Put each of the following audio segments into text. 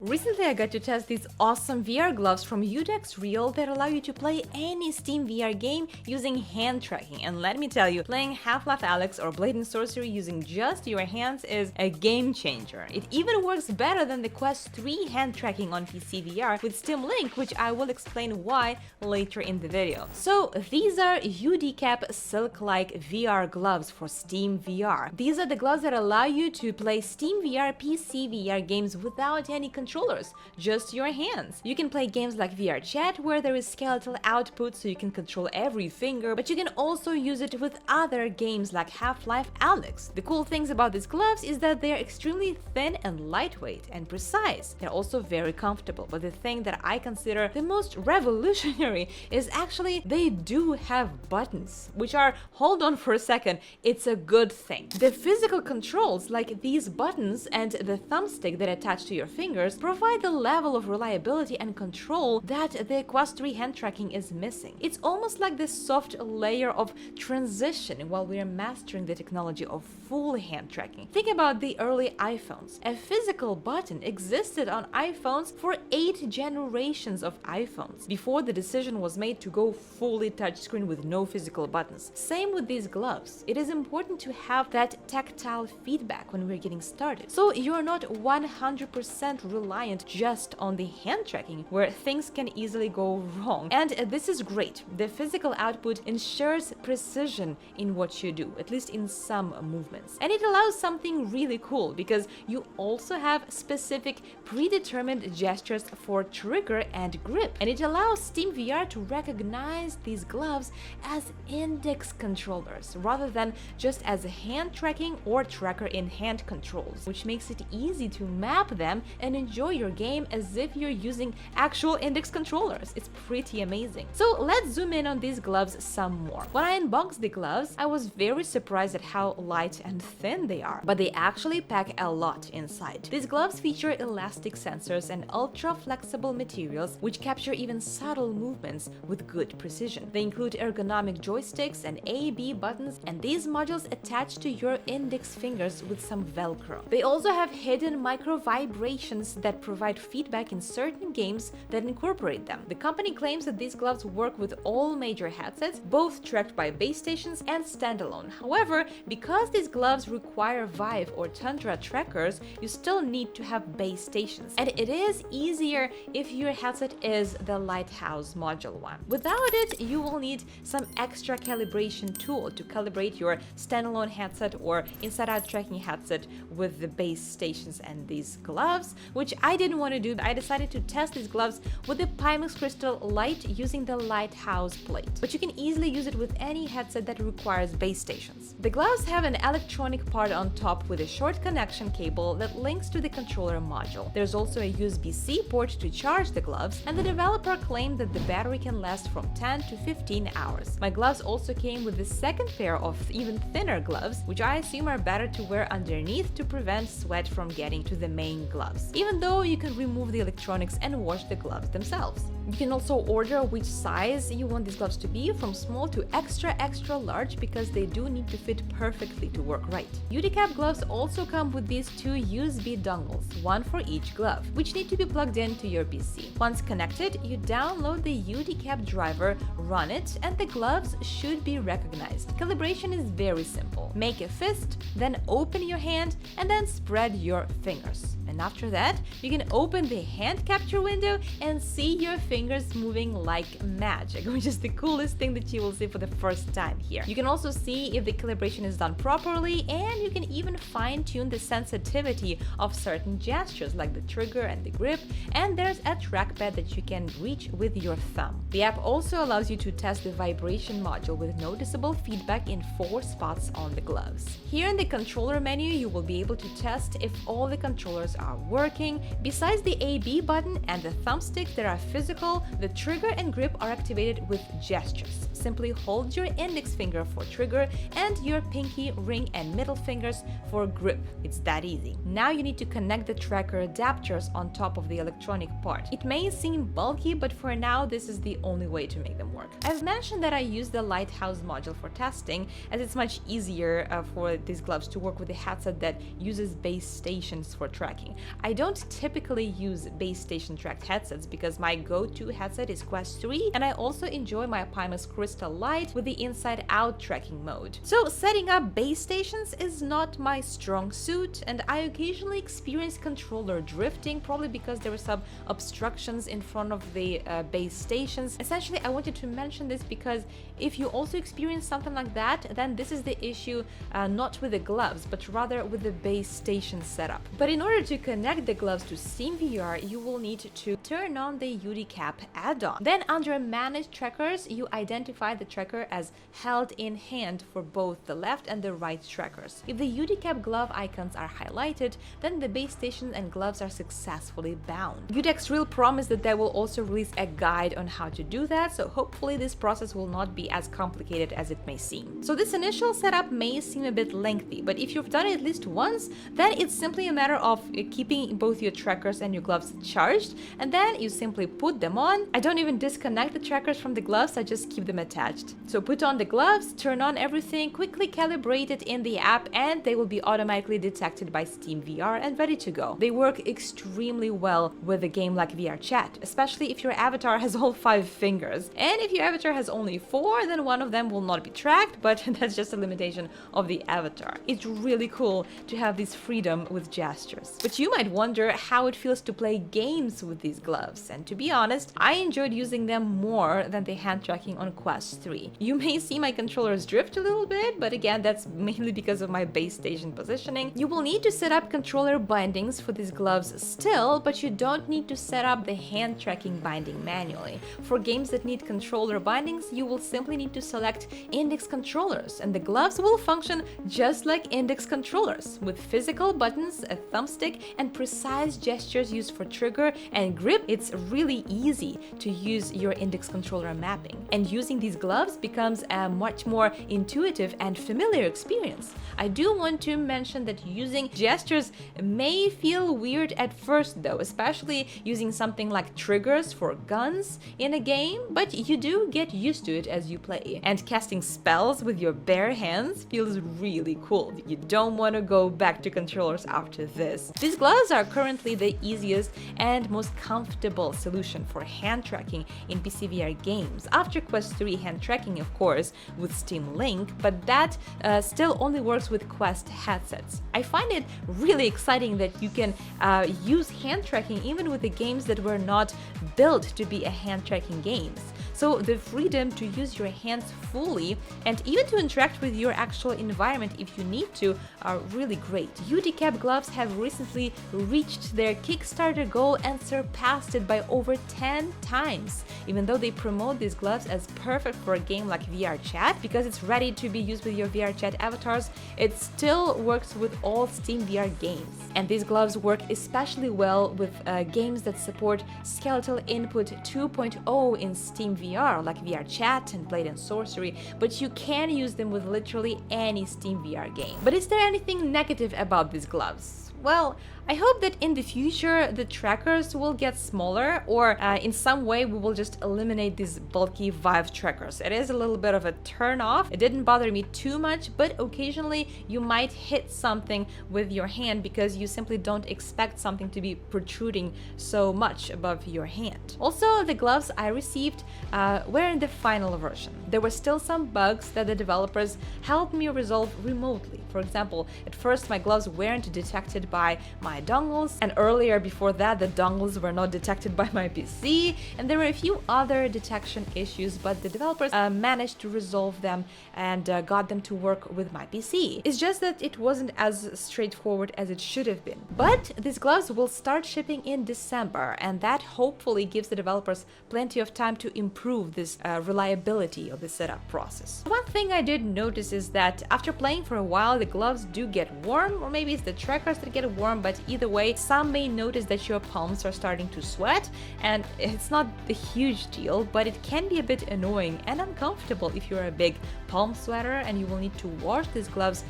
Recently, I got to test these awesome VR gloves from Udex Real that allow you to play any Steam VR game using hand tracking. And let me tell you, playing Half-Life Alyx or Blade and Sorcery using just your hands is a game changer. It even works better than the Quest 3 hand tracking on PC VR with Steam Link, which I will explain why later in the video. So these are UDCAP Silk-like VR gloves for Steam VR. These are the gloves that allow you to play Steam VR PC VR games without any controllers, just your hands. You can play games like VR Chat, where there is skeletal output so you can control every finger, but you can also use it with other games like Half-Life Alyx. The cool things about these gloves is that they are extremely thin and lightweight and precise. They're also very comfortable, but the thing that I consider the most revolutionary is actually they do have buttons, which are, hold on for a second, it's a good thing. The physical controls like these buttons and the thumbstick that attach to your fingers provide the level of reliability and control that the Quest 3 hand tracking is missing. It's almost like this soft layer of transition while we are mastering the technology of full hand tracking. Think about the early iPhones. A physical button existed on iPhones for 8 generations of iPhones before the decision was made to go fully touchscreen with no physical buttons. Same with these gloves. It is important to have that tactile feedback when we're getting started, so you're not 100% reliant just on the hand tracking, where things can easily go wrong. And this is great. The physical output ensures precision in what you do, at least in some movements. And it allows something really cool, because you also have specific predetermined gestures for trigger and grip. And it allows Steam VR to recognize these gloves as index controllers rather than just as hand tracking or tracker in hand controls, which makes it easy to map them and enjoy your game as if you're using actual index controllers. It's pretty amazing. So let's zoom in on these gloves some more. When I unboxed the gloves, I was very surprised at how light and thin they are, but they actually pack a lot inside. These gloves feature elastic sensors and ultra-flexible materials which capture even subtle movements with good precision. They include ergonomic joysticks and A/B buttons, and these modules attach to your index fingers with some Velcro. They also have hidden micro vibrations that provide feedback in certain games that incorporate them. The company claims that these gloves work with all major headsets, both tracked by base stations and standalone. However, because these gloves require Vive or Tundra trackers, you still need to have base stations. And it is easier if your headset is the Lighthouse module one. Without it, you will need some extra calibration tool to calibrate your standalone headset or inside-out tracking headset with the base stations and these gloves, which I didn't want to do. I decided to test these gloves with the Pimax Crystal Lite using the Lighthouse plate, but you can easily use it with any headset that requires base stations. The gloves have an electronic part on top with a short connection cable that links to the controller module. There's also a USB-C port to charge the gloves, and the developer claimed that the battery can last from 10 to 15 hours. My gloves also came with the second pair of even thinner gloves, which I assume are better to wear underneath to prevent sweat from getting to the main gloves, even though you can remove the electronics and wash the gloves themselves. You can also order which size you want these gloves to be, from small to extra large, because they do need to fit perfectly to work right. UDCAP gloves also come with these 2 USB dongles, one for each glove, which need to be plugged into your PC. Once connected, you download the UDCAP driver, run it, and the gloves should be recognized. Calibration is very simple. Make a fist, then open your hand, and then spread your fingers. And after that, you can open the hand capture window and see your fingers moving like magic, which is the coolest thing that you will see for the first time here. You can also see if the calibration is done properly, and you can even fine-tune the sensitivity of certain gestures like the trigger and the grip, and there's a trackpad that you can reach with your thumb. The app also allows you to test the vibration module with noticeable feedback in 4 spots on the gloves. Here in the controller menu, you will be able to test if all the controllers are working. Besides the A/B button and the thumbstick that are physical, the trigger and grip are activated with gestures. Simply hold your index finger for trigger and your pinky, ring, and middle fingers for grip. It's that easy. Now you need to connect the tracker adapters on top of the electronic part. It may seem bulky, but for now this is the only way to make them work. I've mentioned that I use the Lighthouse module for testing, as it's much easier for these gloves to work with a headset that uses base stations for tracking. tracking. I don't typically use base station tracked headsets because my go-to headset is Quest 3, and I also enjoy my Pimax Crystal Light with the inside-out tracking mode. So setting up base stations is not my strong suit, and I occasionally experience controller drifting, probably because there were some obstructions in front of the base stations. Essentially, I wanted to mention this because if you also experience something like that, then this is the issue, not with the gloves, but rather with the base station setup. But in order to connect the gloves to SteamVR, you will need to turn on the UDCap add-on. Then under Manage Trackers, you identify the tracker as held in hand for both the left and the right trackers. If the UDCap glove icons are highlighted, then the base station and gloves are successfully bound. UDEX Real promised that they will also release a guide on how to do that, so hopefully this process will not be as complicated as it may seem. So this initial setup may seem a bit lengthy, but if you've done it at least once, then it's simply a matter of keeping both your trackers and your gloves charged, and then you simply put them on. I don't even disconnect the trackers from the gloves, I just keep them attached. So put on the gloves, turn on everything, quickly calibrate it in the app, and they will be automatically detected by SteamVR and ready to go. They work extremely well with a game like VR Chat, especially if your avatar has all 5 fingers. And if your avatar has only 4, then one of them will not be tracked, but that's just a limitation of the avatar. It's really cool to have this freedom with gestures. But you might wonder how it feels to play games with these gloves, and to be honest, I enjoyed using them more than the hand tracking on Quest 3. You may see my controllers drift a little bit, but again, that's mainly because of my base station positioning. You will need to set up controller bindings for these gloves still, but you don't need to set up the hand tracking binding manually. For games that need controller bindings, you will simply need to select index controllers, and the gloves will function just like index controllers, with physical buttons, a thumbstick, and precise gestures used for trigger and grip. It's really easy to use your index controller mapping, and using these gloves becomes a much more intuitive and familiar experience. I do want to mention that using gestures may feel weird at first though, especially using something like triggers for guns in a game, but you do get used to it as you play. And casting spells with your bare hands feels really cool. You don't want to go back to controllers after this. These gloves are currently the easiest and most comfortable solution for hand tracking in PC VR games, after Quest 3 hand tracking of course with Steam Link, but that still only works with Quest headsets. I find it really exciting that you can use hand tracking even with the games that were not built to be a hand tracking games. So the freedom to use your hands fully and even to interact with your actual environment if you need to are really great. UDCap gloves have recently reached their Kickstarter goal and surpassed it by over 10 times. Even though they promote these gloves as perfect for a game like VR Chat because it's ready to be used with your VR Chat avatars, it still works with all Steam VR games. And these gloves work especially well with games that support skeletal input 2.0 in Steam VR, like VR Chat and Blade and Sorcery, but you can use them with literally any Steam VR game. But is there anything negative about these gloves? Well, I hope that in the future the trackers will get smaller, or in some way we will just eliminate these bulky Vive trackers. It is a little bit of a turn off. It didn't bother me too much, but occasionally you might hit something with your hand because you simply don't expect something to be protruding so much above your hand. Also, the gloves I received were in the final version. There were still some bugs that the developers helped me resolve remotely. For example, at first my gloves weren't detected by my dongles, and earlier before that the dongles were not detected by my PC, and there were a few other detection issues, but the developers managed to resolve them and got them to work with my PC. It's just that it wasn't as straightforward as it should have been. But these gloves will start shipping in December, and that hopefully gives the developers plenty of time to improve this reliability of the setup process. One thing I did notice is that after playing for a while the gloves do get warm, or maybe it's the trackers that get warm, but either way, some may notice that your palms are starting to sweat, and it's not a huge deal, but it can be a bit annoying and uncomfortable if you're a big palm sweater and you will need to wash these gloves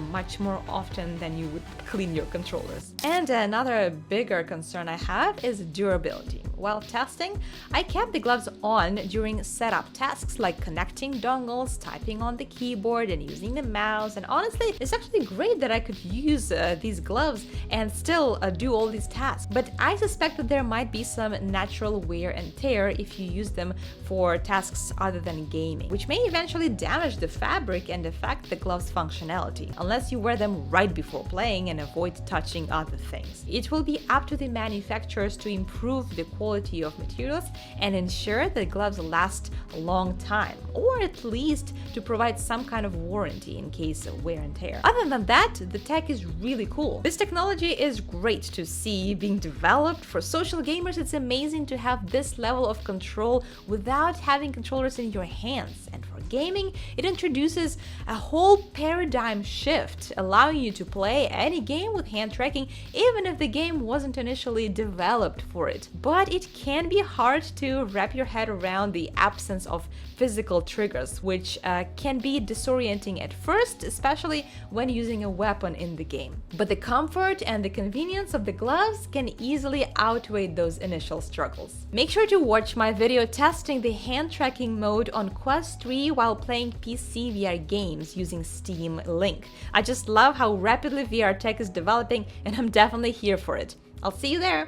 much more often than you would clean your controllers. And another bigger concern I have is durability. While testing, I kept the gloves on during setup tasks like connecting dongles, typing on the keyboard, and using the mouse. And honestly, it's actually great that I could use these gloves and still do all these tasks. But I suspect that there might be some natural wear and tear if you use them for tasks other than gaming, which may eventually damage the fabric and affect the gloves' functionality, unless you wear them right before playing and avoid touching other things. It will be up to the manufacturers to improve the quality of materials and ensure that gloves last a long time, or at least to provide some kind of warranty in case of wear and tear. Other than that, the tech is really cool. This technology is great to see being developed. For social gamers, it's amazing to have this level of control without having controllers in your hands. And for gaming, it introduces a whole paradigm shift, allowing you to play any game with hand tracking even if the game wasn't initially developed for it. But it can be hard to wrap your head around the absence of physical triggers, which can be disorienting at first, especially when using a weapon in the game. But the comfort and the convenience of the gloves can easily outweigh those initial struggles. Make sure to watch my video testing the hand tracking mode on Quest 3 while playing PC VR games using Steam Link. I just love how rapidly VR tech is developing, and I'm definitely here for it. I'll see you there!